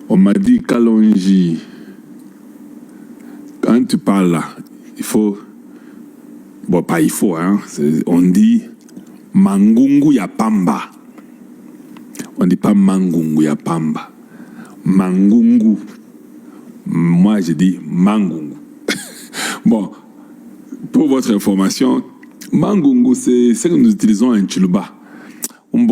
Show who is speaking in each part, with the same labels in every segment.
Speaker 1: On m'a dit Kalonji. Quand tu parles là, il faut. Bon, pas il faut, hein. On dit Mangungu ya Pamba. On ne dit pas Mangungu ya Pamba. Mangungu. Moi, je dis Mangungu. Bon, pour votre information, Mangungu, c'est ce que nous utilisons en Tchuluba. On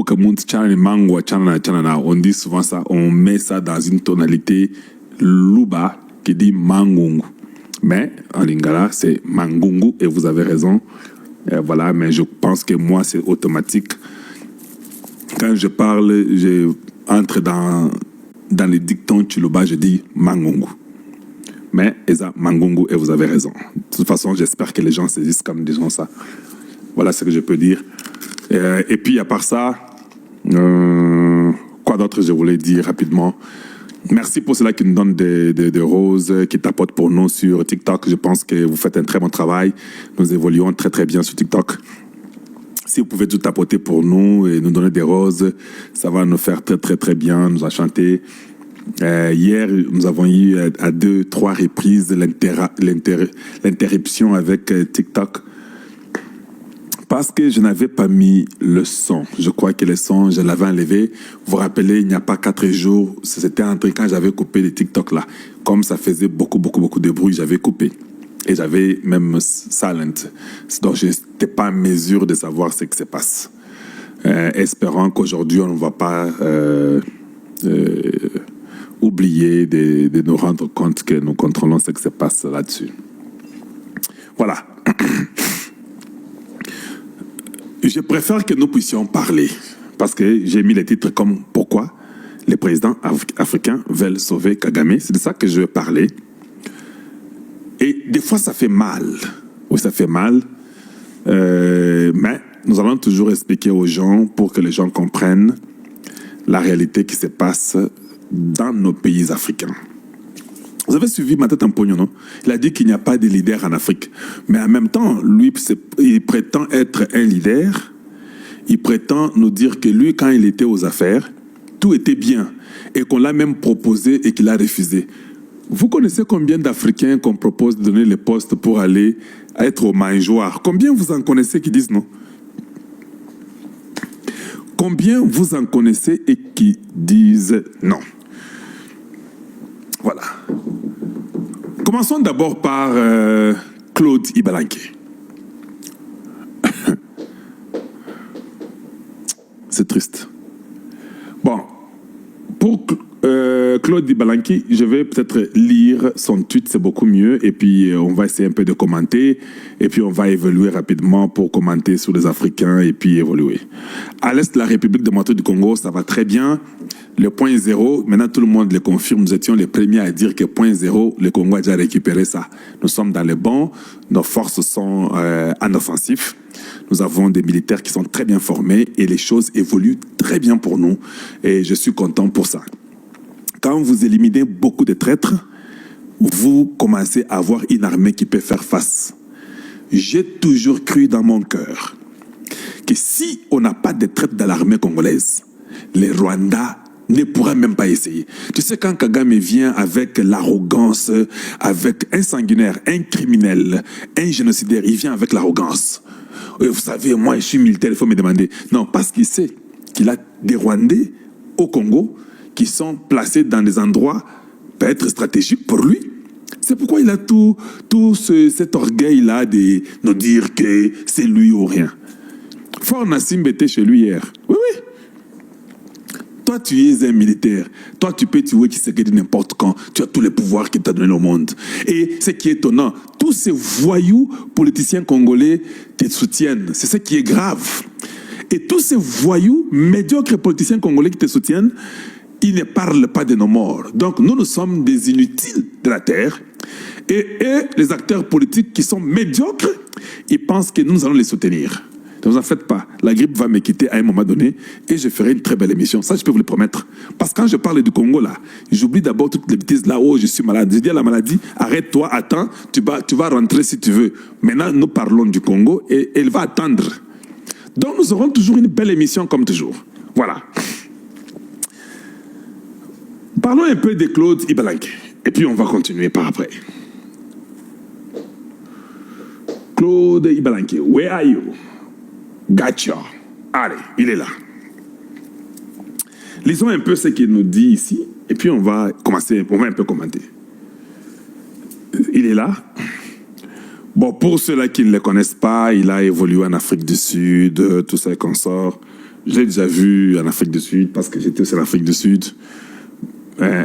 Speaker 1: dit souvent ça, on met ça dans une tonalité Luba qui dit Mangungu. Mais en lingala, c'est Mangungu et vous avez raison. Voilà, mais je pense que moi, c'est automatique. Quand je parle, je entre dans les dictons Tchuluba, je dis Mangungu. Mais Eza Mangungu et vous avez raison. De toute façon, j'espère que les gens saisissent comme disons ça. Voilà ce que je peux dire. Et puis, à part ça, quoi d'autre je voulais dire rapidement? Merci pour ceux-là qui nous donnent des roses, qui tapotent pour nous sur TikTok. Je pense que vous faites un très bon travail. Nous évoluons très très bien sur TikTok. Si vous pouvez tout tapoter pour nous et nous donner des roses, ça va nous faire très très très bien, nous enchanter. Hier, nous avons eu à 2-3 reprises l'interruption avec TikTok. Parce que je n'avais pas mis le son. Je crois que le son, je l'avais enlevé. Vous vous rappelez, il n'y a pas 4 jours, c'était entre quand j'avais coupé les TikTok là. Comme ça faisait beaucoup de bruit, j'avais coupé. Et j'avais même silent. Donc, je n'étais pas en mesure de savoir ce qui se passe. Espérant qu'aujourd'hui, on ne va pas oublier de nous rendre compte que nous contrôlons ce qui se passe là-dessus. Voilà. Je préfère que nous puissions parler, parce que j'ai mis les titres comme « Pourquoi les présidents africains veulent sauver Kagame ?» C'est de ça que je veux parler. Et des fois, ça fait mal. Oui, ça fait mal. Mais nous allons toujours expliquer aux gens pour que les gens comprennent la réalité qui se passe dans nos pays africains. Vous avez suivi Matata Mponyo, non? Il a dit qu'il n'y a pas de leader en Afrique. Mais en même temps, lui, il prétend être un leader. Il prétend nous dire que lui, quand il était aux affaires, tout était bien. Et qu'on l'a même proposé et qu'il a refusé. Vous connaissez combien d'Africains qu'on propose de donner les postes pour aller être au mangeoire? Combien vous en connaissez qui disent non? Combien vous en connaissez et qui disent non? Voilà. Commençons d'abord par Claude Ibalanke. C'est triste. Bon, pour Claude Ibalanke, je vais peut-être lire son tweet, c'est beaucoup mieux. Et puis, on va essayer un peu de commenter. Et puis, on va évoluer rapidement pour commenter sur les Africains et puis évoluer. À l'est de la République démocratique du Congo, ça va très bien. Le point zéro, maintenant tout le monde le confirme, nous étions les premiers à dire que point zéro, le Congo a déjà récupéré ça. Nous sommes dans les bons, nos forces sont en offensif, nous avons des militaires qui sont très bien formés et les choses évoluent très bien pour nous et je suis content pour ça. Quand vous éliminez beaucoup de traîtres, vous commencez à avoir une armée qui peut faire face. J'ai toujours cru dans mon cœur que si on n'a pas de traîtres dans l'armée congolaise, les Rwandais ne pourra même pas essayer. Tu sais, quand Kagame vient avec l'arrogance, avec un sanguinaire, un criminel, un génocidaire, il vient avec l'arrogance. Vous savez, moi, je suis militaire, il faut me demander. Non, parce qu'il sait qu'il a des Rwandais au Congo qui sont placés dans des endroits peut-être stratégiques pour lui. C'est pourquoi il a tout cet orgueil-là de nous dire que c'est lui ou rien. Fort Nassim était chez lui hier. Oui, oui. Toi, tu es un militaire. Toi, tu peux tuer qui se dit n'importe quand. Tu as tous les pouvoirs qu'il t'a donné au monde. Et ce qui est étonnant, tous ces voyous politiciens congolais te soutiennent. C'est ce qui est grave. Et tous ces voyous médiocres politiciens congolais qui te soutiennent, ils ne parlent pas de nos morts. Donc, nous sommes des inutiles de la terre. Et eux, les acteurs politiques qui sont médiocres, ils pensent que nous allons les soutenir. Ne vous en faites pas. La grippe va me quitter à un moment donné et je ferai une très belle émission. Ça, je peux vous le promettre. Parce que quand je parle du Congo, là, j'oublie d'abord toutes les bêtises là où je suis malade. Je dis à la maladie, arrête-toi, attends, tu vas rentrer si tu veux. Maintenant, nous parlons du Congo et elle va attendre. Donc, nous aurons toujours une belle émission comme toujours. Voilà. Parlons un peu de Claude Ibalanke. Et puis on va continuer par après. Claude Ibalanke, where are you? Gotcha. Allez, il est là. Lisons un peu ce qu'il nous dit ici. Et puis on va un peu commenter. Il est là. Bon, pour ceux-là qui ne le connaissent pas, il a évolué en Afrique du Sud, tout ça qu'on sort. Je l'ai déjà vu en Afrique du Sud parce que j'étais aussi en Afrique du Sud.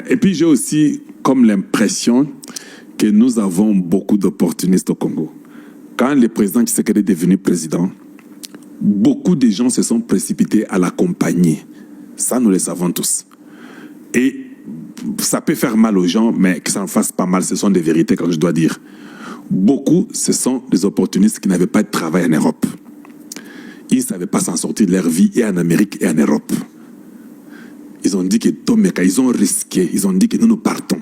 Speaker 1: Et puis j'ai aussi comme l'impression que nous avons beaucoup d'opportunistes au Congo. Quand le président Tshisekedi est devenu président, beaucoup de gens se sont précipités à l'accompagner. Ça, nous le savons tous. Et ça peut faire mal aux gens, mais que ça ne fasse pas mal, ce sont des vérités que je dois dire. Beaucoup, ce sont des opportunistes qui n'avaient pas de travail en Europe. Ils ne savaient pas s'en sortir de leur vie, et en Amérique et en Europe. Ils ont dit que Tomeka, ils ont risqué, ils ont dit que nous partons.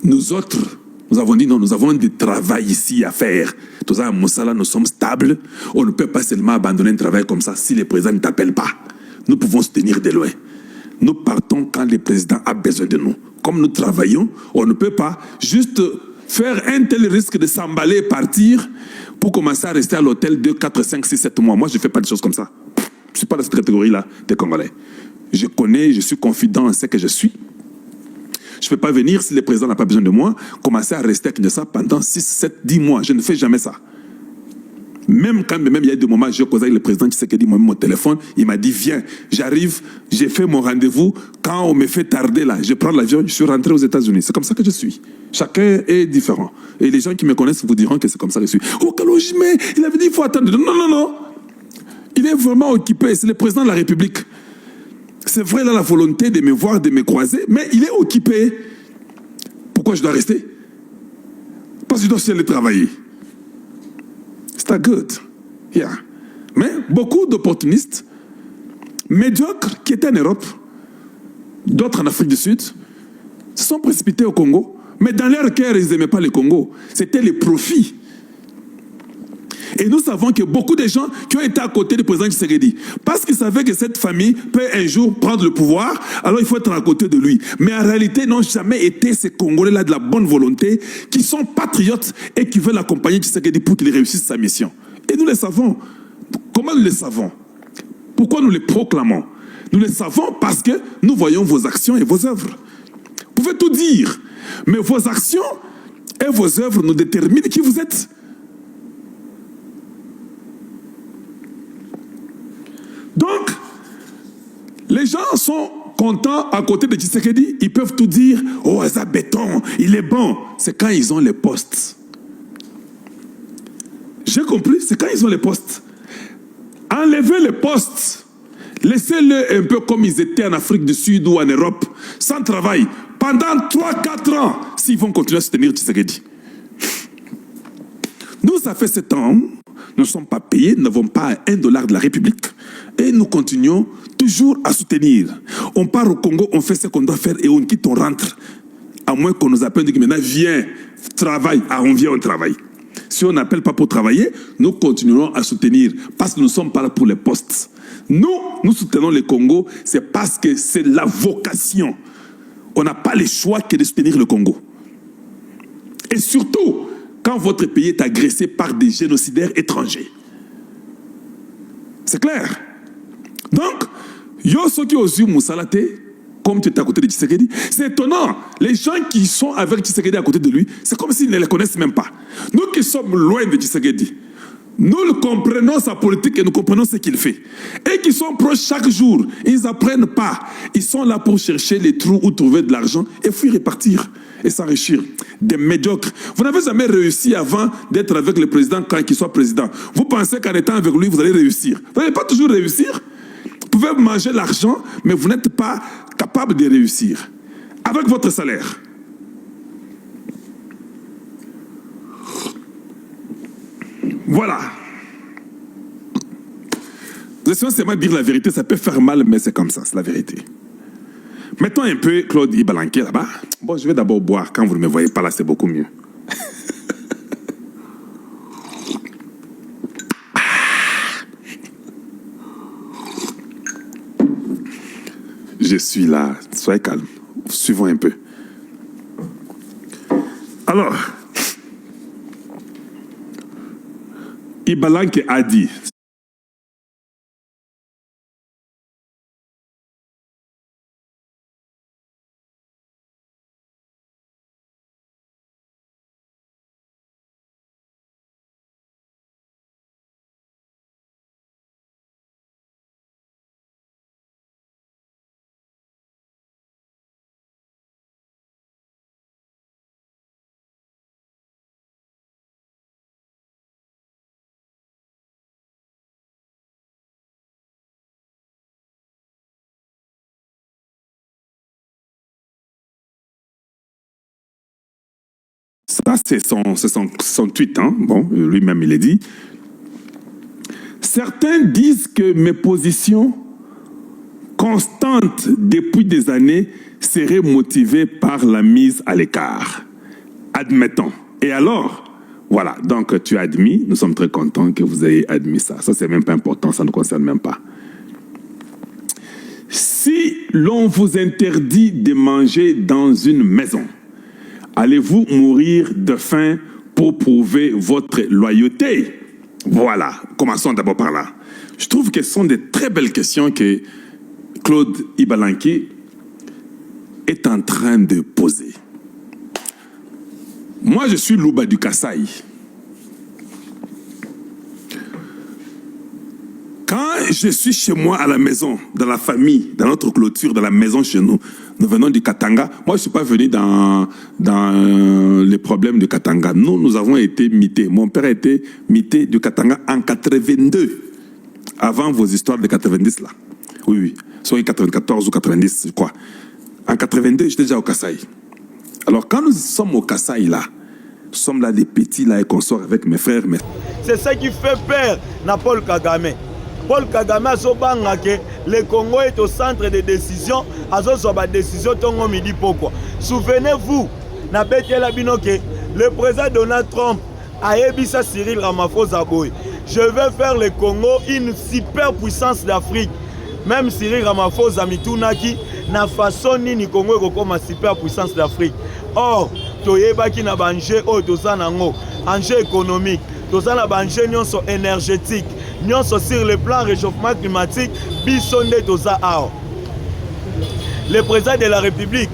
Speaker 1: Nous autres, nous avons dit non, nous avons du travail ici à faire. Tous à Moussala, nous sommes stables. On ne peut pas seulement abandonner un travail comme ça si le président ne t'appelle pas. Nous pouvons se tenir de loin. Nous partons quand le président a besoin de nous. Comme nous travaillons, on ne peut pas juste faire un tel risque de s'emballer et partir pour commencer à rester à l'hôtel 2, 4, 5, 6, 7 mois. Moi, je ne fais pas des choses comme ça. Je ne suis pas dans cette catégorie-là des Congolais. Je connais, je suis confident en ce que je suis. Je ne peux pas venir, si le président n'a pas besoin de moi, commencer à rester à Kinshasa pendant 6, 7, 10 mois. Je ne fais jamais ça. Même quand il y a des moments, j'ai causé avec le président qui s'est dit mon téléphone, il m'a dit viens, j'arrive, j'ai fait mon rendez-vous. Quand on me fait tarder là, je prends l'avion, je suis rentré aux États-Unis. C'est comme ça que je suis. Chacun est différent. Et les gens qui me connaissent vous diront que c'est comme ça que je suis. Oh, Kalojime, il avait dit il faut attendre. Non, non, non. Il est vraiment occupé. C'est le président de la République. C'est vrai, il a la volonté de me voir, de me croiser, mais il est occupé. Pourquoi je dois rester? Parce que je dois aussi aller travailler. C'est good. Yeah. Mais beaucoup d'opportunistes médiocres qui étaient en Europe, d'autres en Afrique du Sud, se sont précipités au Congo. Mais dans leur cœur, ils n'aimaient pas le Congo. C'était les profits. Et nous savons que beaucoup de gens qui ont été à côté du président Tshisekedi, parce qu'ils savaient que cette famille peut un jour prendre le pouvoir, alors il faut être à côté de lui. Mais en réalité, n'ont jamais été ces Congolais-là de la bonne volonté, qui sont patriotes et qui veulent accompagner Tshisekedi pour qu'il réussisse sa mission. Et nous le savons. Comment nous le savons? Pourquoi nous les proclamons? Nous le savons parce que nous voyons vos actions et vos œuvres. Vous pouvez tout dire, mais vos actions et vos œuvres nous déterminent qui vous êtes. Donc, les gens sont contents à côté de Tshisekedi. Ils peuvent tout dire. Oh, ça béton, il est bon. C'est quand ils ont les postes. J'ai compris, c'est quand ils ont les postes. Enlevez les postes. Laissez-les un peu comme ils étaient en Afrique du Sud ou en Europe, sans travail, pendant 3-4 ans, s'ils vont continuer à soutenir Tshisekedi. Nous, ça fait 7 ans. Nous ne sommes pas payés, nous n'avons pas $1 de la République. Et nous continuons toujours à soutenir. On part au Congo, on fait ce qu'on doit faire et on quitte, on rentre. À moins qu'on nous appelle, on dit maintenant viens, travaille. Ah, on vient, on travaille. Si on n'appelle pas pour travailler, nous continuerons à soutenir parce que nous ne sommes pas là pour les postes. Nous soutenons le Congo, c'est parce que c'est la vocation. On n'a pas le choix que de soutenir le Congo. Et surtout, quand votre pays est agressé par des génocidaires étrangers. C'est clair. Donc, yo soki ozu Moussalate, comme tu es à côté de Tshisekedi, c'est étonnant. Les gens qui sont avec Tshisekedi à côté de lui, c'est comme s'ils ne le connaissent même pas. Nous qui sommes loin de Tshisekedi, nous comprenons sa politique et nous comprenons ce qu'il fait. Et qui sont proches chaque jour, ils n'apprennent pas. Ils sont là pour chercher les trous où trouver de l'argent et fuir et partir et s'enrichir. Des médiocres. Vous n'avez jamais réussi avant d'être avec le président quand il soit président. Vous pensez qu'en étant avec lui, vous allez réussir. Vous n'allez pas toujours réussir. Vous pouvez manger l'argent, mais vous n'êtes pas capable de réussir. Avec votre salaire. Voilà. Laissons seulement dire la vérité, ça peut faire mal, mais c'est comme ça, c'est la vérité. Mettons un peu Claude Ibalanke là-bas. Bon, je vais d'abord boire. Quand vous ne me voyez pas là, c'est beaucoup mieux. je suis là. Soyez calme. Suivons un peu. Alors, Ibalanke a dit... Ça, c'est son tweet. Hein? Bon, lui-même, il a dit. Certains disent que mes positions constantes depuis des années seraient motivées par la mise à l'écart. Admettons. Et alors, voilà, donc tu as admis, nous sommes très contents que vous ayez admis ça. Ça, c'est même pas important, ça ne nous concerne même pas. Si l'on vous interdit de manger dans une maison, allez-vous mourir de faim pour prouver votre loyauté? Voilà, commençons d'abord par là. Je trouve que ce sont des très belles questions que Claude Ibalanke est en train de poser. Moi, je suis Louba du Kasaï. Quand je suis chez moi à la maison, dans la famille, dans notre clôture, dans la maison chez nous, nous venons du Katanga. Moi, je ne suis pas venu dans les problèmes du Katanga. Nous avons été mités. Mon père a été mité du Katanga en 82, avant vos histoires de 90 là. Oui, oui. Soit 94 ou 90, je crois. En 82, j'étais déjà au Kasaï. Alors, quand nous sommes au Kasaï là, nous sommes là des petits là et qu'on sort avec mes frères.
Speaker 2: C'est ça qui fait peur à Paul Kagame. Paul Kagame a sobanga que le Congo est au centre des décisions, a la décision tongo midi pourquoi. Souvenez-vous, na betela bino que le président Donald Trump a ébissa Cyril Ramaphosa boy. Je vais faire le Congo une superpuissance d'Afrique. Même Cyril Ramaphosa mitunaki na façon ni Congo comme une superpuissance d'Afrique. Or, toyebaki na banje o tozanango, enjeu économique, tozana banje nyonso énergétique. Sur le plan réchauffement climatique, le président de la République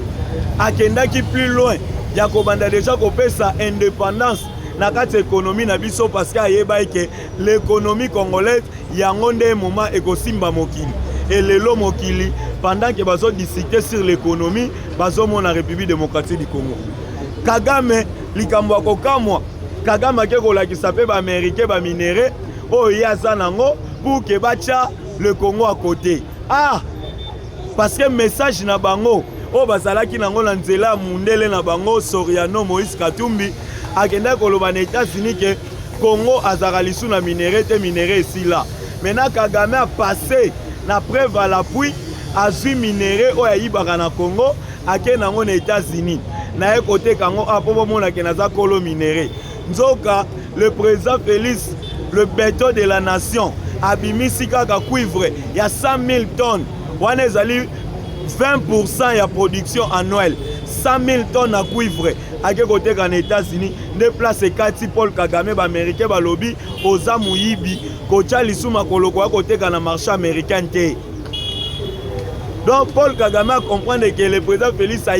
Speaker 2: a kendaki plus loin. Il y a déjà sa indépendance dans l'économie parce que l'économie congolaise, il y a un moment écosimba mokili. Et le lo mokili, pendant que bazo discuter sur l'économie, bazo mon la République démocratique du Congo. Kagame, likambo kokamwa, Kagame kekola ki sape ba américain ba minéré. Oh, il y a Zanango pour que bacha le Congo à côté. Ah, parce que message na bango, oh bazala ki nango lanzela mundele na bango Soriano Moïse Katumbi, akenda koloba na États-Unis que Congo azaralisu na minéré te minéré ici là. Maintenant Kagame a passé na preuve à l'appui a su minéré o ya ibaka na Congo, ake nango na États-Unis. Na côté kango apobo mona ke naza kolo minéré. Nzoka le président Félix le béton de la nation, abimisi kaka cuivre, il y a 100 000 tonnes. On a 20% de la production annuelle. 100 000 tonnes de cuivre. À côté aux États-Unis, déplace Kati Paul Kagame, américain, lobby, aux Amouibi, Kocha Lissouma Koloko, à côté dans le marché américain. Donc Paul Kagame comprend que le président Félix a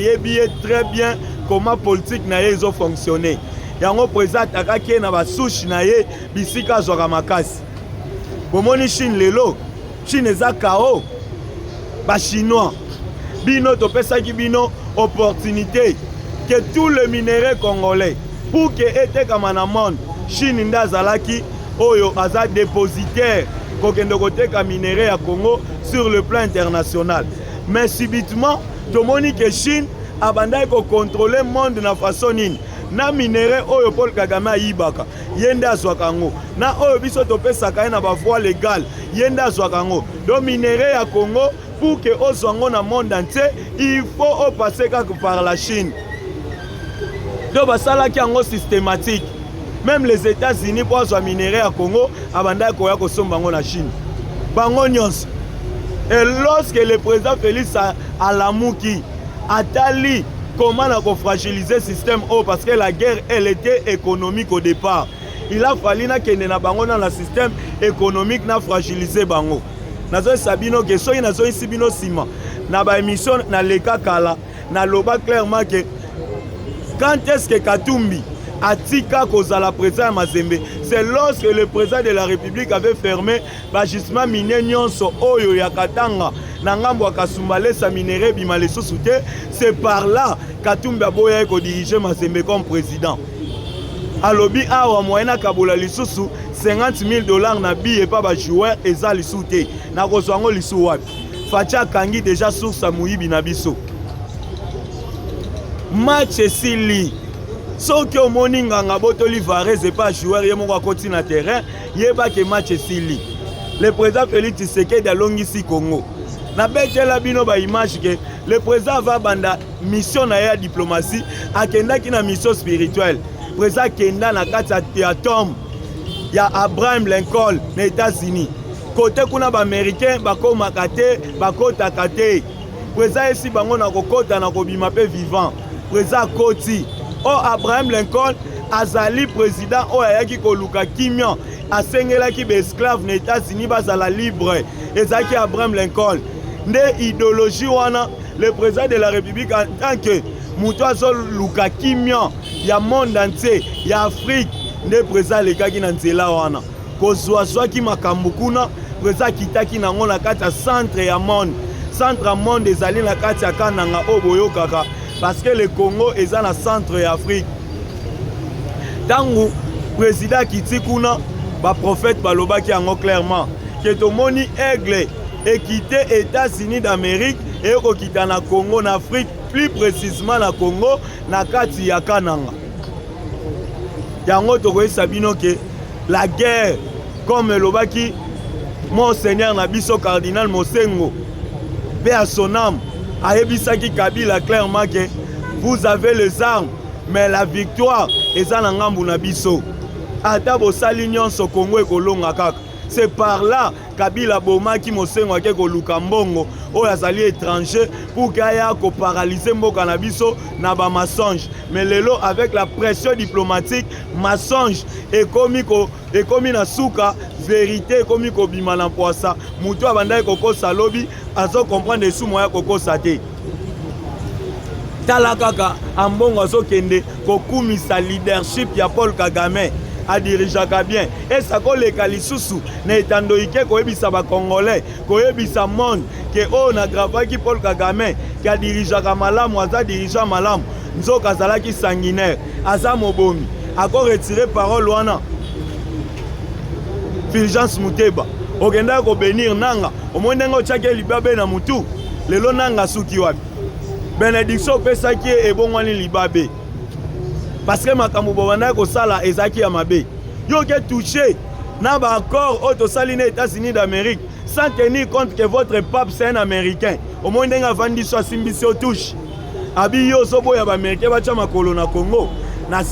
Speaker 2: très bien comment la politique n'a fonctionné. Yango président akaki na ba souche na ye bisika zwa makasi. Bomoni Chine lelo, Chine eza KO. Ba chinois bino to pesa ki bino opportunité que tout le minerai congolais pour que ete kama na monde Chine ndazalaki oyo aza dépositaire kokende koteka minerai ya Congo sur le plan international. Mais subitement tomoni que Chine abandai ko contrôler monde na façon nini. Na minéré oyo Paul Kagame ayibaka yende azwaka ngo na oyo biso topesaka na ba voie légale yende azwaka ngo do minéré ya Congo pour que ozwango na monde entier il faut passer par la Chine do basala ki ngo systématique même les États-Unis pour azwa minéré ya Congo abanda ko ya kosomba ngo na Chine bango nyonso Et lorsque le président Félix Alamuki a tali comment on a fragilisé le système parce que la guerre elle était économique au départ. Il a fallu que na bango dans le système économique na fragilisé bango. Nazo sabino que soyi nazo isibino sima na ba émission na leka kala na loba clairement que quand est-ce que Katumbi Atika Kozala président à Mazembe, c'est lorsque le président de la République avait fermé l'agissement minier Nyonso Oyo Yakatanga, Nangambo Akasumbale sa minéré Bimaleso Souté, c'est par là Katumbi Aboya ko diriger Mazembe comme président. Alobi awa moyena Kabola lisusu $50,000 na bi et pas ba joueur eza lisouté. Na kozwango lisu wapi. Facha Kangi déjà source à Muyibi na biso. Match sili. Soki omoni nganga botoli Varese pas joueur ye moko akoti na terrain yeba ke match sili. Le président Félix Tshisekedi alongisi Congo. Na betela bino ba image que le président va banda mission na ya diplomatie akenda ki na mission spirituelle. Président kenda na kati ya tombe ya Abraham Lincoln na États-Unis. Côté kuna ba américain bako makate bakota kate. Président esi bango na kokota na kobima pe vivant. Président Koti o Abraham Lincoln azali président o ayaki koluka kimia asengelaki be esclave na États-Unis bazala libre ezaki Abraham Lincoln nde idéologie wana le président de la République en tant que muto azoluka kimia ya monde entier ya Afrique nde président lekaki na nzela wana kozwazwaki makambo kuna président kitaki nango na kati ya centre ya monde ezali na kati ya kananga o boyokaka parce que le Congo est dans le centre de l'Afrique. Tango président kiti kuna ba prophète baloba ki ango clairement que to moni aigle et quitter États-Unis d'Amérique et ko kita na Congo en Afrique plus précisément na Congo na kati ya kananga. Yango to ko sabino que la guerre comme lobaki Monseigneur Nabiso cardinal Mosengo paix à son âme. Aebisaki Kabila clairement que vous avez les armes, mais la victoire est dans l'angambu na biso. Atabo salinion so Congo et Kolonga kaka. C'est par là Kabila Bomaki Mosengo ke koluka mbongo o yazali étranger pour kaya ko paralyser mboka na biso na ba mensonge. Mais lelo avec la pression diplomatique, mensonge et komi na suka vérité komi ko bima na poisa. Mutu abandai koko salobi azo comprendre sous moya koko sate. Talakaka ambongo azo kende kokumisa leadership ya Paul Kagame a dirijaka bien et ça koleka lisusu na etandoike koyebisa ba congolais koyebisa monde que o na gravaki Paul Kagame ki a dirijaka malamu aza dirigeant malamu nzoka azalaki sanguinaire aza mobomi ako retirer parole wana Fulgence Muteba okenda ko bénir nanga omondengo tchake libabe na mutu lelo nanga suki wapi bénédiction pesaki ebongwani libabe parce que makambo bobanda ko sala ezaki ya mabe yo ke touché na ba accord auto saline États-Unis d'Amérique sans tenir compte que votre pape c'est un américain au moins ndenga vandi so simbisi o touche abi yo so boya ba américain ba cha makolo na Congo na